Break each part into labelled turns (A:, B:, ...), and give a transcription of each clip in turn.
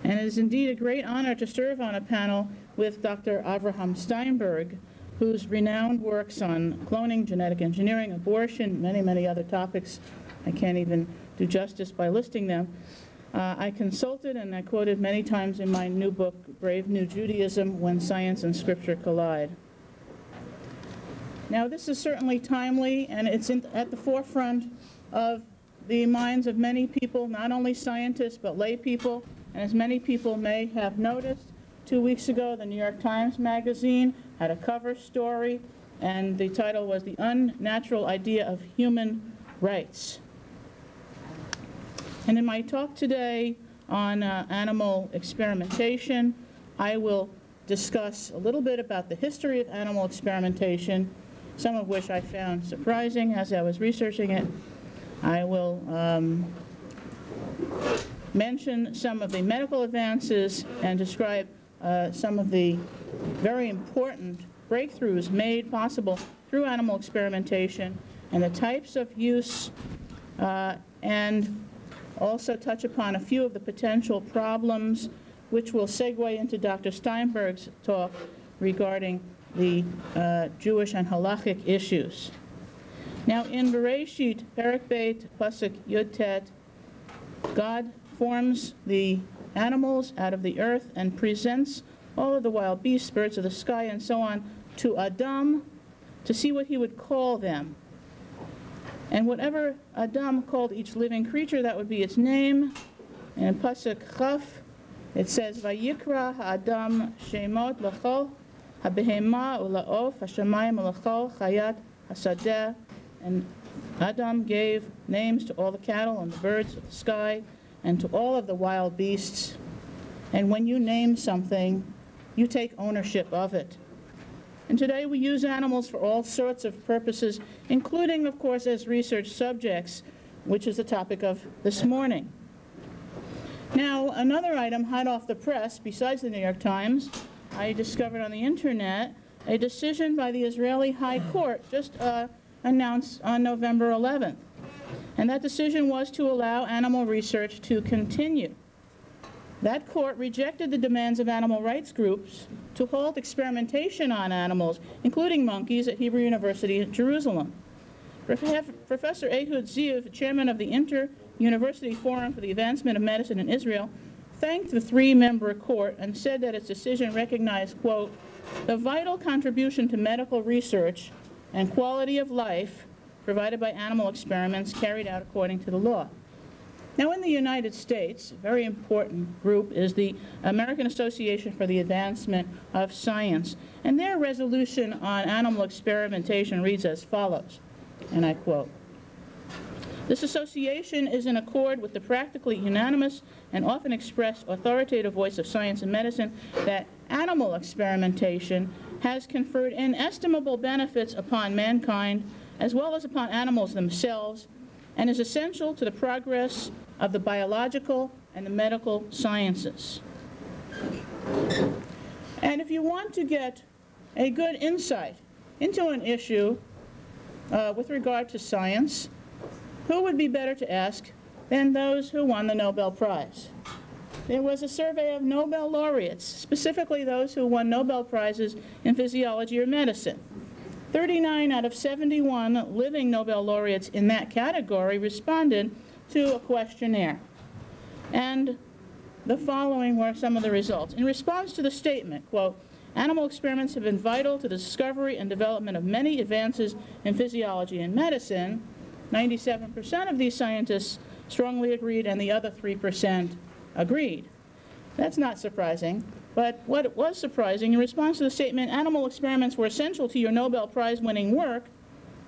A: And it is indeed a great honor to serve on a panel with Dr. Avraham Steinberg, whose renowned works on cloning, genetic engineering, abortion, many, many other topics. I can't even do justice by listing them. I consulted and I quoted many times in my new book, Brave New Judaism, When Science and Scripture Collide. Now, this is certainly timely, and it's at the forefront of the minds of many people, not only scientists, but lay people. And as many people may have noticed, 2 weeks ago, the New York Times Magazine had a cover story, and the title was The Unnatural Idea of Human Rights. And in my talk today on animal experimentation, I will discuss a little bit about the history of animal experimentation, some of which I found surprising as I was researching it. I will mention some of the medical advances and describe some of the very important breakthroughs made possible through animal experimentation and the types of use, and also touch upon a few of the potential problems which will segue into Dr. Steinberg's talk regarding the Jewish and halachic issues. Now, in Bereshit, Perek Beit, Pasuk Yud Tet, God forms the animals out of the earth and presents all of the wild beasts, birds of the sky, and so on, to Adam to see what he would call them. And whatever Adam called each living creature, that would be its name. And in Pasuk Chaf, it says, Vayikra ha'adam shemot l'chol ha'behema u'la'of ha'shamayim u'l'chol chayat ha'sadeh. And Adam gave names to all the cattle and the birds of the sky and to all of the wild beasts. And when you name something, you take ownership of it. And today we use animals for all sorts of purposes, including, of course, as research subjects, which is the topic of this morning. Now, another item hot off the press, besides the New York Times, I discovered on the internet a decision by the Israeli High Court just announced on November 11th. And that decision was to allow animal research to continue. That court rejected the demands of animal rights groups to halt experimentation on animals, including monkeys, at Hebrew University in Jerusalem. Professor Ehud Ziv, chairman of the Inter-University Forum for the Advancement of Medicine in Israel, thanked the three-member court and said that its decision recognized, quote, the vital contribution to medical research and quality of life provided by animal experiments carried out according to the law. Now, in the United States, a very important group is the American Association for the Advancement of Science, and their resolution on animal experimentation reads as follows, and I quote, this association is in accord with the practically unanimous and often expressed authoritative voice of science and medicine that animal experimentation has conferred inestimable benefits upon mankind as well as upon animals themselves, and is essential to the progress of the biological and the medical sciences. And if you want to get a good insight into an issue with regard to science, who would be better to ask than those who won the Nobel Prize? There was a survey of Nobel laureates, specifically those who won Nobel Prizes in physiology or medicine. 39 out of 71 living Nobel laureates in that category responded to a questionnaire. And the following were some of the results. In response to the statement, quote, animal experiments have been vital to the discovery and development of many advances in physiology and medicine, 97% of these scientists strongly agreed, and the other 3% agreed. That's not surprising. But what was surprising, in response to the statement, animal experiments were essential to your Nobel Prize-winning work,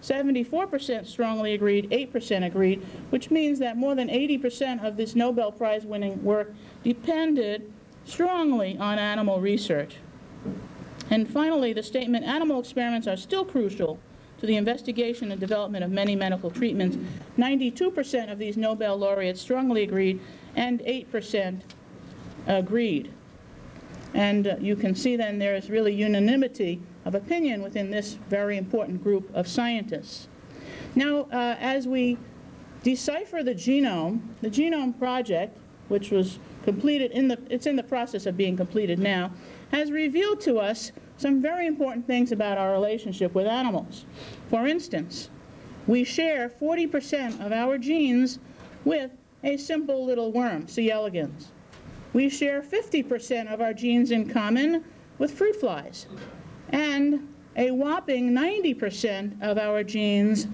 A: 74% strongly agreed, 8% agreed, which means that more than 80% of this Nobel Prize-winning work depended strongly on animal research. And finally, the statement, animal experiments are still crucial to the investigation and development of many medical treatments. 92% of these Nobel laureates strongly agreed, and 8% agreed. And you can see then there is really unanimity of opinion within this very important group of scientists. Now, as we decipher the Genome Project, which was completed it's in the process of being completed now, has revealed to us some very important things about our relationship with animals. For instance, we share 40% of our genes with a simple little worm, C. elegans. We share 50% of our genes in common with fruit flies, and a whopping 90% of our genes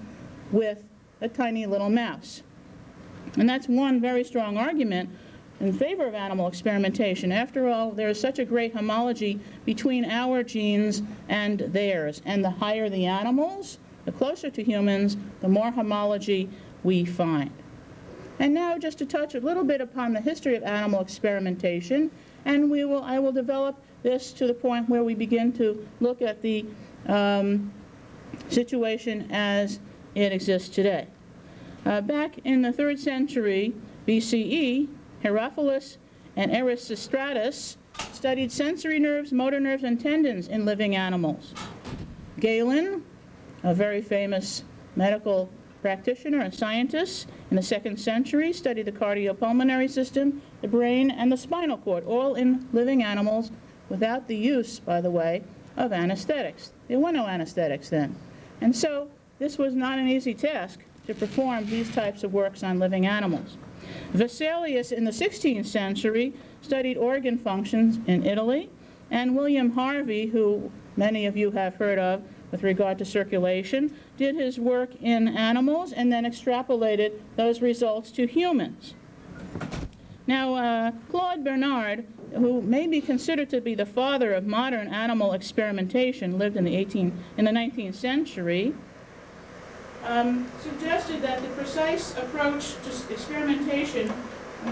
A: with a tiny little mouse. And that's one very strong argument in favor of animal experimentation. After all, there is such a great homology between our genes and theirs, and the higher the animals, the closer to humans, the more homology we find. And now just to touch a little bit upon the history of animal experimentation, and I will develop this to the point where we begin to look at the situation as it exists today. Back in the 3rd century BCE, Herophilus and Erasistratus studied sensory nerves, motor nerves, and tendons in living animals. Galen, a very famous medical practitioner and scientist in the 2nd century, studied the cardiopulmonary system, the brain, and the spinal cord, all in living animals without the use, by the way, of anesthetics. There were no anesthetics then. And so this was not an easy task to perform these types of works on living animals. Vesalius in the 16th century studied organ functions in Italy, and William Harvey, who many of you have heard of with regard to circulation, did his work in animals and then extrapolated those results to humans. Now, Claude Bernard, who may be considered to be the father of modern animal experimentation, lived in the 19th century, suggested that the precise approach to experimentation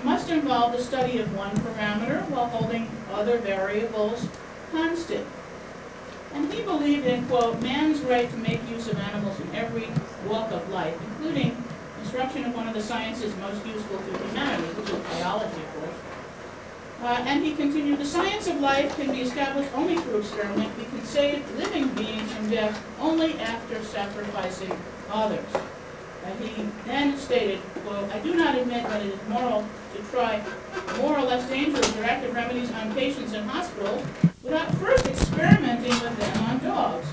A: must involve the study of one parameter while holding other variables constant. And he believed in, quote, man's right to make use of animals in every walk of life, including instruction of one of the sciences most useful to humanity, which is biology, of course. And he continued, the science of life can be established only through experiment. We can save living beings from death only after sacrificing others. And he then stated, quote, I do not admit that it is moral to try more or less dangerous or active remedies on patients in hospitals without first experimenting with them on dogs.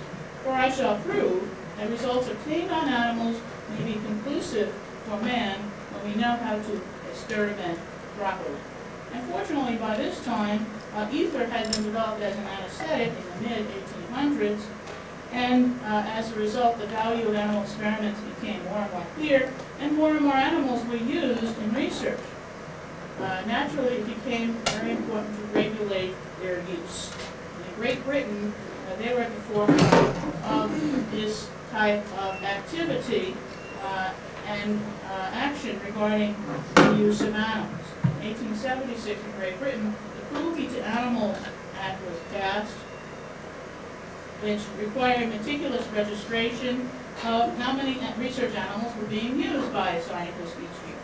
A: For I shall prove that results obtained on animals may be conclusive for man when we know how to experiment properly. Unfortunately, by this time, ether had been developed as an anesthetic in the mid-1800s, and as a result, the value of animal experiments became more and more clear, and more animals were used in research. Naturally, it became very important to regulate their use. In Great Britain, they were at the forefront of this type of activity and action regarding the use of animals. In 1876 in Great Britain, the Cruelty to Animals Act was passed, which required meticulous registration of how many research animals were being used by scientists each year.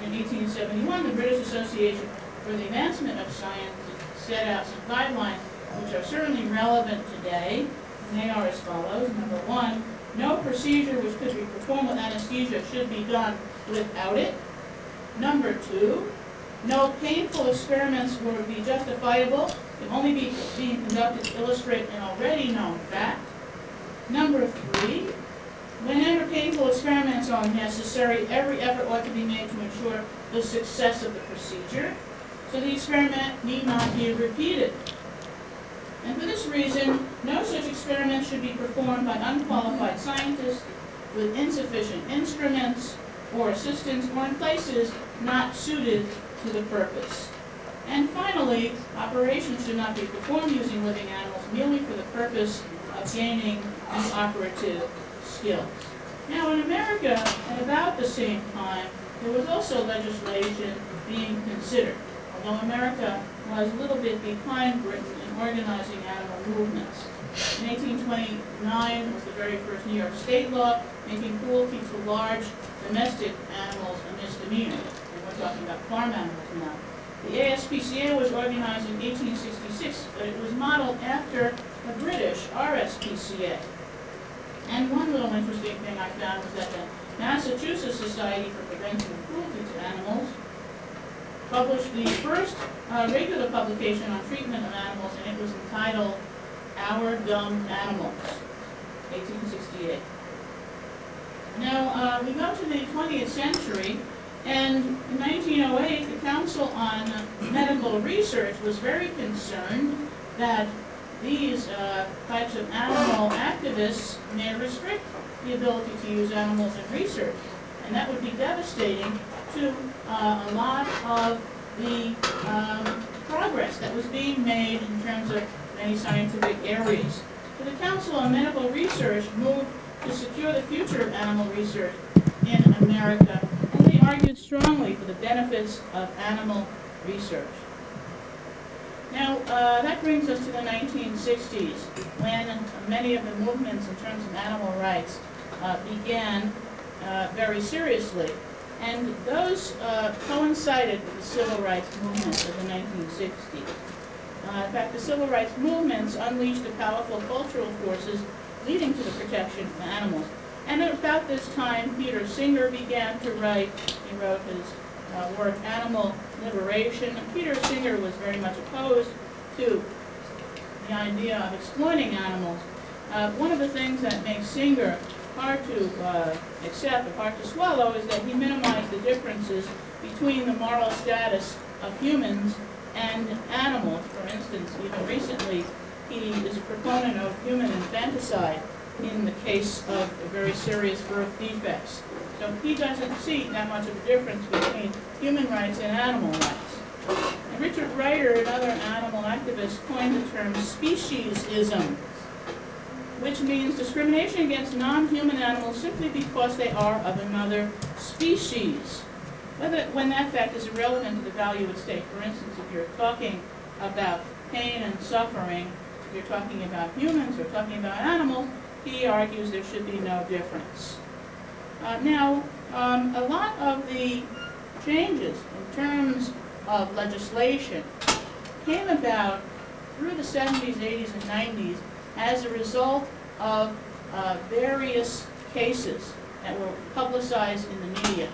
A: In 1871, the British Association for the Advancement of Science set out some guidelines which are certainly relevant today, and they are as follows. Number one, no procedure which could be performed with anesthesia should be done without it. Number two, no painful experiments would be justifiable if only being conducted to illustrate an already known fact. Number three, whenever painful experiments are necessary, every effort ought to be made to ensure the success of the procedure, so the experiment need not be repeated. And for this reason, no such experiments should be performed by unqualified scientists with insufficient instruments or assistance, or in places not suited to the purpose. And finally, operations should not be performed using living animals merely for the purpose of gaining new operative skills. Now in America, at about the same time, there was also legislation being considered, although America was a little bit behind Britain in organizing animal movements. In 1829 was the very first New York state law making cruelty to large domestic animals a misdemeanor. And we're talking about farm animals now. The ASPCA was organized in 1866, but it was modeled after the British RSPCA. And one little interesting thing I found was that the Massachusetts Society for Prevention of Cruelty to Animals published the first regular publication on treatment of animals, and it was entitled Our Dumb Animals, 1868. Now, we go to the 20th century, and in 1908, the Council on Medical Research was very concerned that these types of animal activists may restrict the ability to use animals in research, and that would be devastating to a lot of the progress that was being made in terms of many scientific areas. So the Council on Medical Research moved to secure the future of animal research in America, and they argued strongly for the benefits of animal research. Now, that brings us to the 1960s, when many of the movements in terms of animal rights began very seriously. And those coincided with the civil rights movement of the 1960s. In fact, the civil rights movements unleashed the powerful cultural forces leading to the protection of animals. And at about this time, Peter Singer began to write. He wrote his work, Animal Liberation. And Peter Singer was very much opposed to the idea of exploiting animals. One of the things that makes Singer hard to accept or hard to swallow is that he minimized the differences between the moral status of humans and animals. For instance, even recently, he is a proponent of human infanticide in the case of very serious birth defects. So he doesn't see that much of a difference between human rights and animal rights. And Richard Ryder, another animal activist, coined the term speciesism, which means discrimination against non-human animals simply because they are of another species, when that fact is irrelevant to the value at stake. For instance, if you're talking about pain and suffering, if you're talking about humans or talking about animals, he argues there should be no difference. Now, a lot of the changes in terms of legislation came about through the 70s, 80s, and 90s as a result of various cases that were publicized in the media.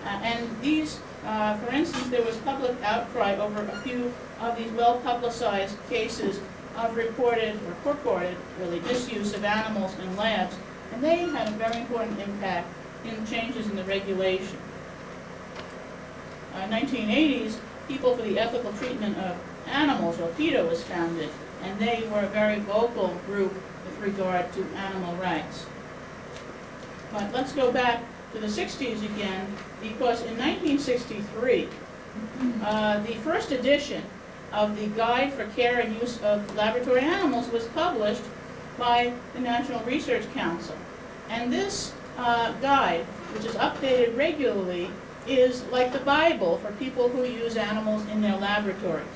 A: And these, for instance, there was public outcry over a few of these well-publicized cases of reported or purported, really, misuse of animals in labs, and they had a very important impact in changes in the regulation. 1980s, People for the Ethical Treatment of Animals, or PETA, was founded, and they were a very vocal group with regard to animal rights. But let's go back to the 60s again, because in 1963, the first edition of the Guide for Care and Use of Laboratory Animals was published by the National Research Council. And this guide, which is updated regularly, is like the Bible for people who use animals in their laboratories.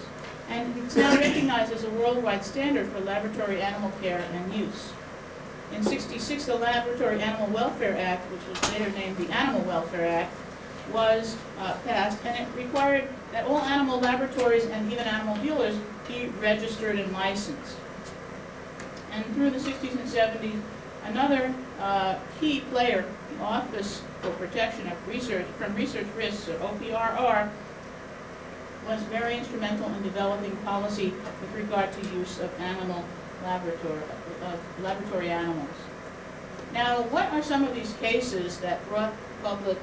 A: And it's now recognized as a worldwide standard for laboratory animal care and use. In '66, the Laboratory Animal Welfare Act, which was later named the Animal Welfare Act, was passed, and it required that all animal laboratories and even animal dealers be registered and licensed. And through the 60s and 70s, another key player, the Office for Protection of Research from Research Risks, or OPRR, was very instrumental in developing policy with regard to use of laboratory animals. Now, what are some of these cases that brought public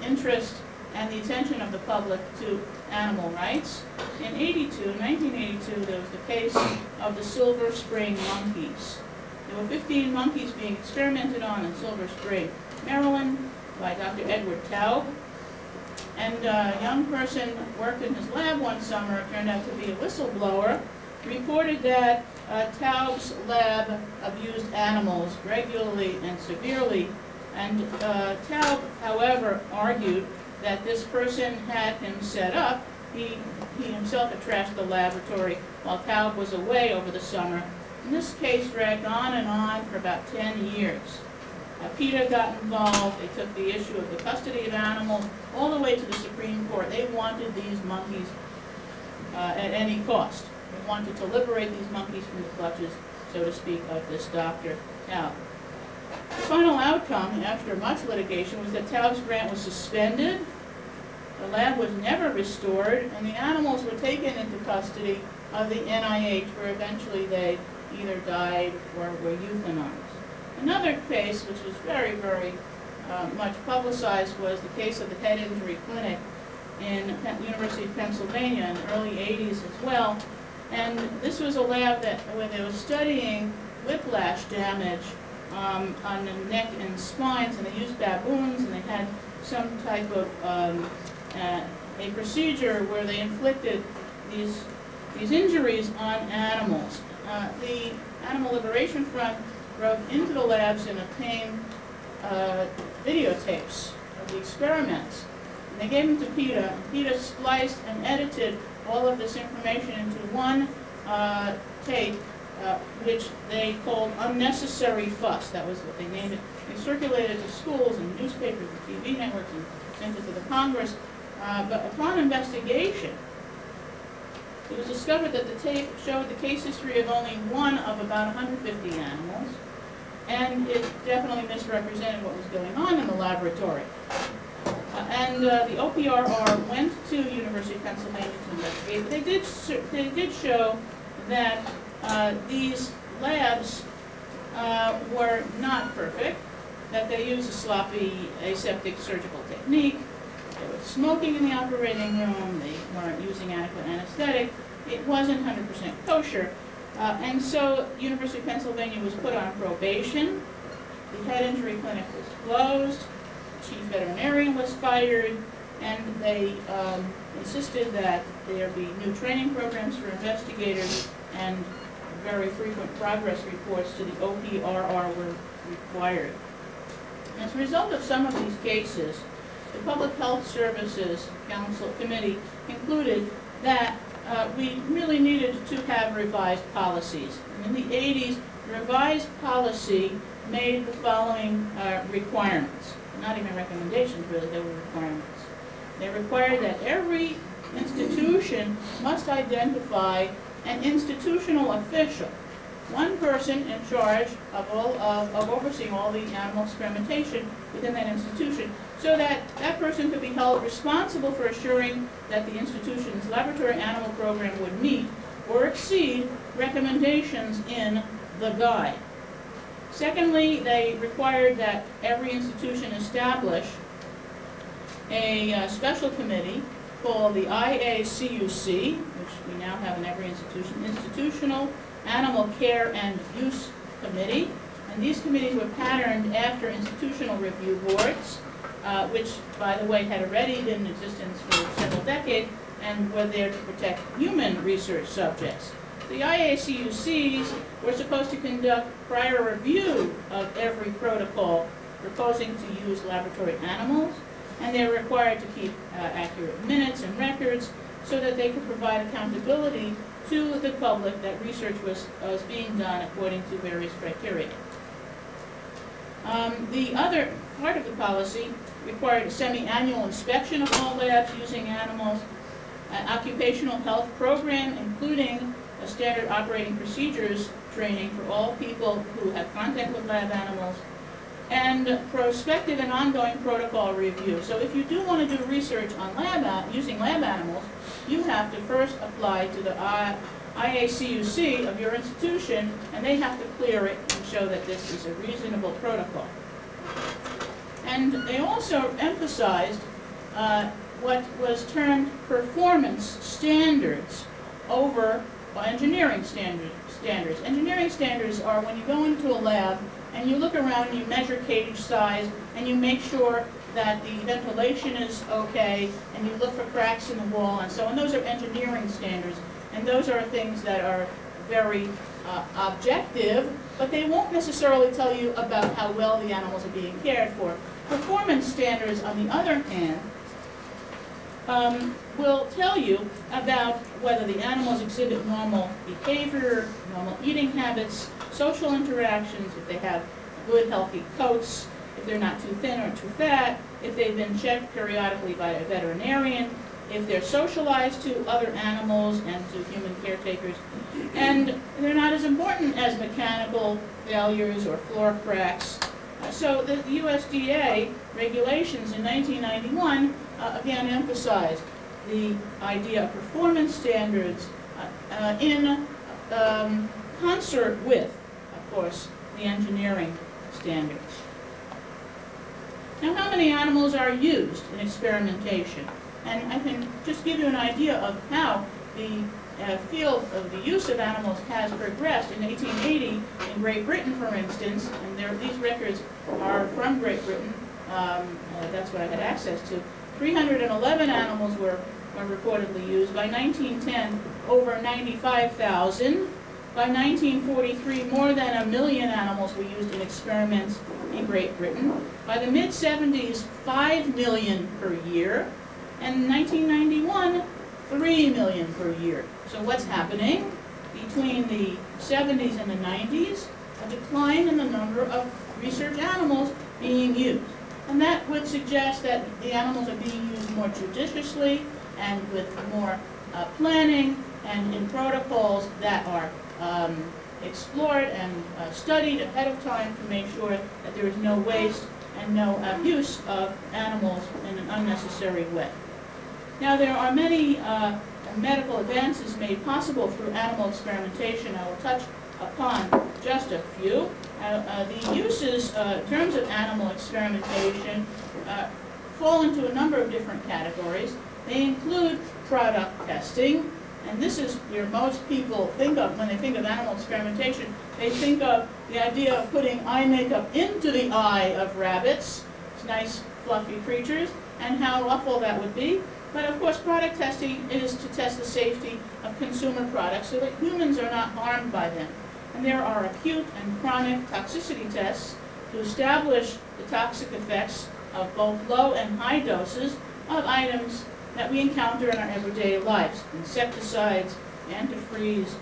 A: interest and the attention of the public to animal rights? In 1982, there was the case of the Silver Spring monkeys. There were 15 monkeys being experimented on in Silver Spring, Maryland, by Dr. Edward Taub. And a young person worked in his lab one summer, turned out to be a whistleblower, reported that Taub's lab abused animals regularly and severely. And Taub, however, argued that this person had him set up. He himself had trashed the laboratory while Taub was away over the summer. And this case dragged on for about 10 years. PETA got involved. They took the issue of the custody of animals all the way to the Supreme Court. They wanted these monkeys at any cost. They wanted to liberate these monkeys from the clutches, so to speak, of this Dr. Taub. The final outcome, after much litigation, was that Taub's grant was suspended, The lab was never restored, and the animals were taken into custody of the NIH, where eventually they either died or were euthanized. Another case, which was very, very much publicized, was the case of the head injury clinic in University of Pennsylvania in the early 80s as well. And this was a lab where they were studying whiplash damage on the neck and spines, and they used baboons, and they had some type of a procedure where they inflicted these injuries on animals. The Animal Liberation Front broke into the labs and obtained videotapes of the experiments. And they gave them to PETA, and PETA spliced and edited all of this information into one tape, which they called Unnecessary Fuss. That was what they named it. They circulated to schools and newspapers and TV networks and sent it to the Congress. But upon investigation, it was discovered that the tape showed the case history of only one of about 150 animals, and it definitely misrepresented what was going on in the laboratory. And the OPRR went to University of Pennsylvania to investigate. They did show that these labs were not perfect, that they used a sloppy aseptic surgical technique. They were smoking in the operating room. They weren't using adequate anesthetic. It wasn't 100% kosher. And so University of Pennsylvania was put on probation. The head injury clinic was closed. The chief veterinarian was fired. And they insisted that there be new training programs for investigators, and very frequent progress reports to the OPRR were required. As a result of some of these cases, the Public Health Services Committee concluded that we really needed to have revised policies. And in the 80s, revised policy made the following requirements. Not even recommendations, really, they were requirements. They required that every institution must identify an institutional official, one person in charge of overseeing all the animal experimentation within that institution, so that that person could be held responsible for assuring that the institution's laboratory animal program would meet or exceed recommendations in the guide. Secondly, they required that every institution establish a special committee called the IACUC, which we now have in every institution, Institutional Animal Care and Use Committee. And these committees were patterned after institutional review boards, which, by the way, had already been in existence for several decades and were there to protect human research subjects. The IACUCs were supposed to conduct prior review of every protocol proposing to use laboratory animals, and they were required to keep accurate minutes and records so that they could provide accountability to the public that research was being done according to various criteria. The other part of the policy required a semi-annual inspection of all labs using animals, an occupational health program including a standard operating procedures training for all people who have contact with lab animals, and prospective and ongoing protocol review. So if you do want to do research on using lab animals, you have to first apply to the IACUC of your institution, and they have to clear it and show that this is a reasonable protocol. And they also emphasized what was termed performance standards over engineering standards. Engineering standards are when you go into a lab and you look around and you measure cage size and you make sure that the ventilation is okay and you look for cracks in the wall and so on. Those are engineering standards, and those are things that are very objective, but they won't necessarily tell you about how well the animals are being cared for. Performance standards, on the other hand, will tell you about whether the animals exhibit normal behavior, normal eating habits, social interactions, if they have good, healthy coats, if they're not too thin or too fat, if they've been checked periodically by a veterinarian, if they're socialized to other animals and to human caretakers. And they're not as important as mechanical failures or floor cracks So the USDA regulations in 1991 again emphasized the idea of performance standards in concert with, of course, the engineering standards. Now, how many animals are used in experimentation? And I can just give you an idea of how the field of the use of animals has progressed. In 1880, in Great Britain, for instance, and these records are from Great Britain, that's what I had access to, 311 animals were reportedly used. By 1910, over 95,000. By 1943, more than 1 million animals were used in experiments in Great Britain. By the mid-70s, 5 million per year. And in 1991, 3 million per year. So what's happening? Between the 70s and the 90s, a decline in the number of research animals being used. And that would suggest that the animals are being used more judiciously and with more planning and in protocols that are explored and studied ahead of time to make sure that there is no waste and no abuse of animals in an unnecessary way. Now, there are many medical advances made possible through animal experimentation. I will touch upon just a few. The uses, in terms of animal experimentation, fall into a number of different categories. They include product testing, and this is where most people think of when they think of animal experimentation. They think of the idea of putting eye makeup into the eye of rabbits, nice fluffy creatures, and how awful that would be. But of course, product testing is to test the safety of consumer products so that humans are not harmed by them. And there are acute and chronic toxicity tests to establish the toxic effects of both low and high doses of items that we encounter in our everyday lives. Insecticides, antifreeze,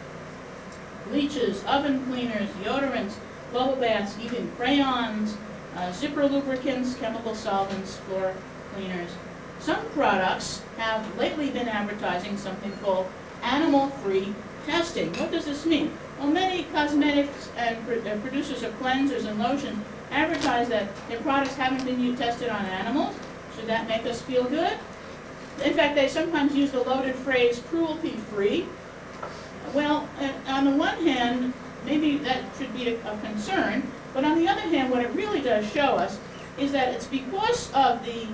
A: bleaches, oven cleaners, deodorants, bubble baths, even crayons, zipper lubricants, chemical solvents, floor cleaners. Some products have lately been advertising something called animal-free testing. What does this mean? Well, many cosmetics and producers of cleansers and lotions advertise that their products haven't been tested on animals. Should that make us feel good? In fact, they sometimes use the loaded phrase cruelty-free. Well, on the one hand, maybe that should be a concern, but on the other hand, what it really does show us is that it's because of the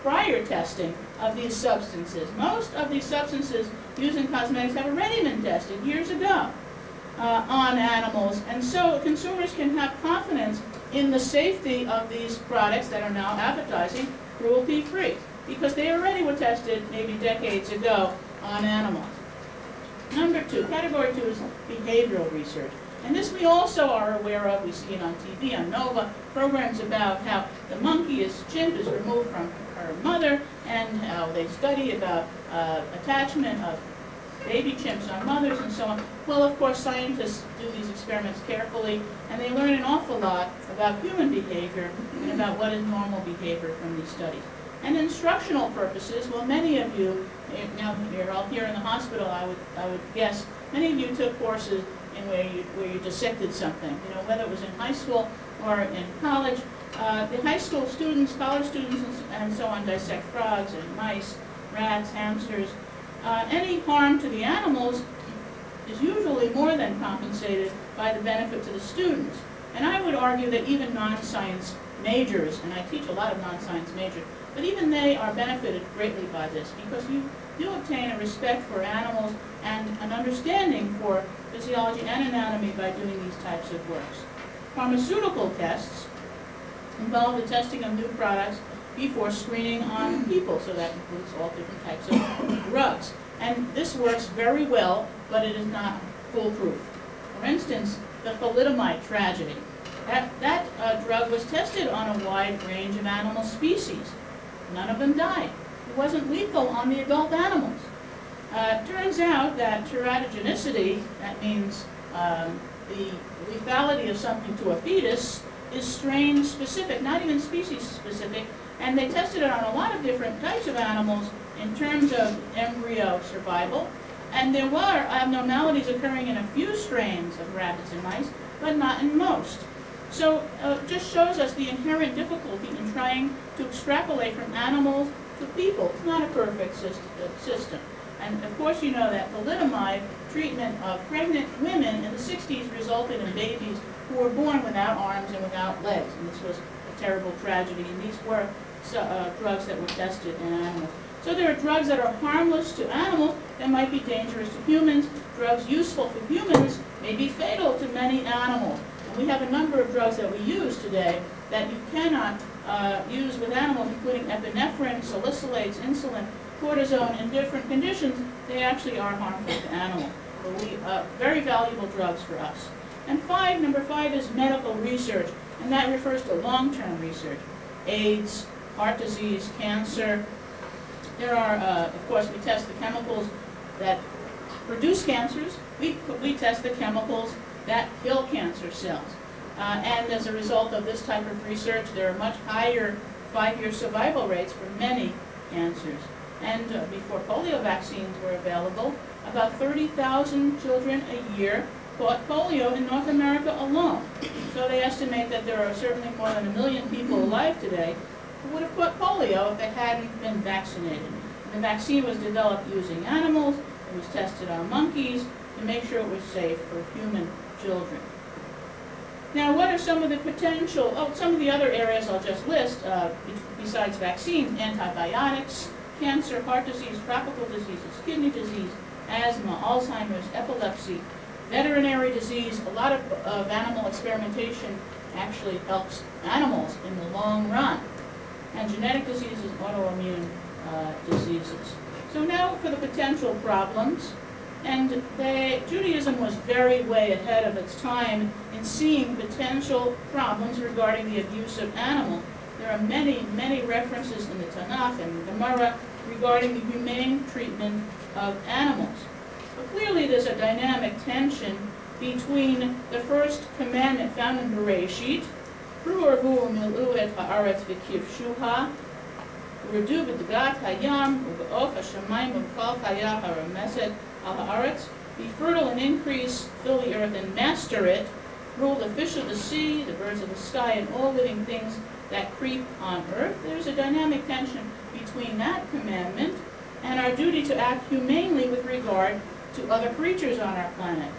A: prior testing of these substances. Most of these substances used in cosmetics have already been tested years ago on animals, and so consumers can have confidence in the safety of these products that are now advertising cruelty-free, because they already were tested maybe decades ago on animals. Number two, category two is behavioral research. And this we also are aware of. We see it on TV, on Nova, programs about how the chimp is removed from her mother and how they study about attachment of baby chimps on mothers and so on. Well, of course, scientists do these experiments carefully, and they learn an awful lot about human behavior and about what is normal behavior from these studies. And instructional purposes, well, many of you, now you're all here in the hospital, I would guess, many of you took courses in where you dissected something, whether it was in high school or in college. The high school students, college students, and so on dissect frogs and mice, rats, hamsters. Any harm to the animals is usually more than compensated by the benefit to the students. And I would argue that even non-science majors, and I teach a lot of non-science majors, but even they are benefited greatly by this, because you do obtain a respect for animals and an understanding for physiology and anatomy by doing these types of works. Pharmaceutical tests involve the testing of new products before screening on people, so that includes all different types of drugs. And this works very well, but it is not foolproof. For instance, the thalidomide tragedy. That drug was tested on a wide range of animal species. None of them died. It wasn't lethal on the adult animals. Turns out that teratogenicity, that means the lethality of something to a fetus, is strain specific, not even species specific, and they tested it on a lot of different types of animals in terms of embryo survival, and there were abnormalities occurring in a few strains of rabbits and mice, but not in most. So just shows us the inherent difficulty in trying to extrapolate from animals to people. It's not a perfect system. And of course you know that thalidomide treatment of pregnant women in the 60s resulted in babies who were born without arms and without legs. And this was a terrible tragedy. And these were drugs that were tested in animals. So there are drugs that are harmless to animals that might be dangerous to humans. Drugs useful for humans may be fatal to many animals. And we have a number of drugs that we use today that you cannot use with animals, including epinephrine, salicylates, insulin, cortisone. In different conditions, they actually are harmful to animals. But very valuable drugs for us. And number five is medical research, and that refers to long-term research. AIDS, heart disease, cancer. There are, of course, we test the chemicals that produce cancers. We test the chemicals that kill cancer cells. And as a result of this type of research, there are much higher 5-year survival rates for many cancers. And before polio vaccines were available, about 30,000 children a year caught polio in North America alone. So they estimate that there are certainly more than 1 million people alive today who would have caught polio if they hadn't been vaccinated. And the vaccine was developed using animals. It was tested on monkeys to make sure it was safe for human children. Now, what are some of the potential, some of the other areas I'll just list, besides vaccines: antibiotics, cancer, heart disease, tropical diseases, kidney disease, asthma, Alzheimer's, epilepsy, veterinary disease. A lot of animal experimentation actually helps animals in the long run. And genetic diseases, autoimmune diseases. So now for the potential problems. And Judaism was very way ahead of its time in seeing potential problems regarding the abuse of animals. There are many, many references in the Tanakh and the Gemara regarding the humane treatment of animals. But clearly there's a dynamic tension between the first commandment found in Bereshit, Pru'arvu u'mil'u et ha'aretz v'kivshuha, U'redu b'dgat hayam u'b'of ha'shamayim u'b'chal chaya ha'rameset al ha'aretz. Be fertile and increase, fill the earth and master it, rule the fish of the sea, the birds of the sky, and all living things that creep on earth. There's a dynamic tension between that commandment and our duty to act humanely with regard to other creatures on our planet.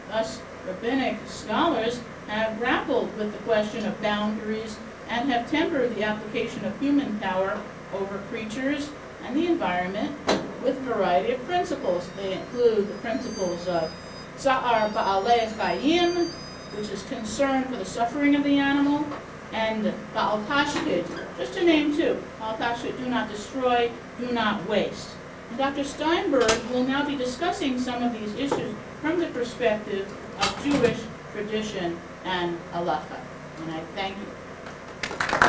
A: Thus, rabbinic scholars have grappled with the question of boundaries and have tempered the application of human power over creatures and the environment with a variety of principles. They include the principles of Tsa'ar Ba'alei Chayim, which is concern for the suffering of the animal, and Ba'al Tashkid, just to name two. Ba'al Tashkid, do not destroy, do not waste. And Dr. Steinberg will now be discussing some of these issues from the perspective of Jewish tradition and halacha. And I thank you.